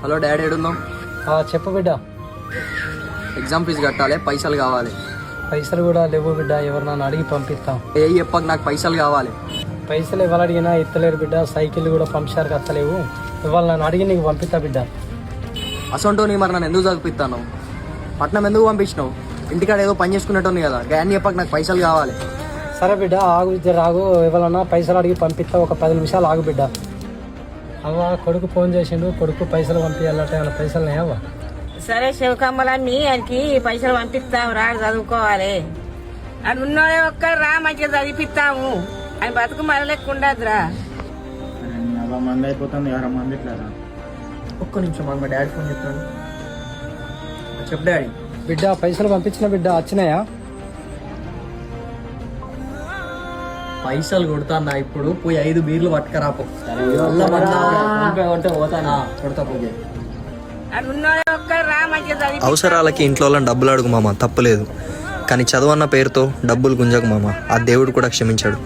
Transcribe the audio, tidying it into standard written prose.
Hello daddy, ఏడున్నావు? చెప్పు బిడ్డ. Exam fee కట్టాలి, పైసలు కావాలి. పైసలు కూడా లేవు బిడ్డ, ఎవరినైనా అడిగి పంపిస్తాం. చెప్పక నాకు పైసలు కావాలి. పైసలు ఎవరు అడిగినా ఎత్తలేరు బిడ్డ, సైకిల్ కూడా పంపించారు కత్తలేవు. ఇవాళ నన్ను అడిగి నీకు పంపిస్తా బిడ్డ. అసొంటోని మరి నన్ను ఎందుకు చదివిస్తాను? పట్నం ఎందుకు పంపించినావు? ఇంటికాడ ఏదో పని చేసుకునేటోని కదా, గాని చెప్పక నాకు పైసలు కావాలి. సరే బిడ్డ, ఆగు ఇద్దరు ఆగు, ఎవరన్నా పైసలు అడిగి పంపిస్తా. ఒక 10 నిమిషాలు ఆగు బిడ్డ. అవ్వ కొడుకు ఫోన్ చేసిండు, కొడుకు పైసలు పంపించాలంటే ఏమైనా పైసలు లేవా? సరే శివకమ్మలమ్మి ఆయనకి పైసలు పంపిస్తాము, రాడు చదువుకోవాలి. అది ఉన్నోడే ఒక్కరు రా, మంచిగా చదివిస్తాము. ఆయన బతుకు మరలెక్క ఉండదురా. మంది అయిపోతుంది, 6 మంది ఇట్లా. ఒక్క నిమిషం, మా డాడీ ఫోన్ చెప్తాను. చెప్పు డాడీ. బిడ్డ పైసలు పంపించిన బిడ్డ, వచ్చినాయా? పైసలు కొడతానా ఇప్పుడు, పోయి 5 బీర్లు పట్టుకరాపో. పోతానా కొడతా పోయి. అది ఉన్నోడే ఒక్కరు రా, మంచిగా చదివి. అవసరాలకి ఇంట్లో వాళ్ళని డబ్బులు అడుగు మామ, తప్పులేదు. కానీ చదువు అన్న పేరుతో డబ్బులు గుంజకు మామ, ఆ దేవుడు కూడా క్షమించాడు.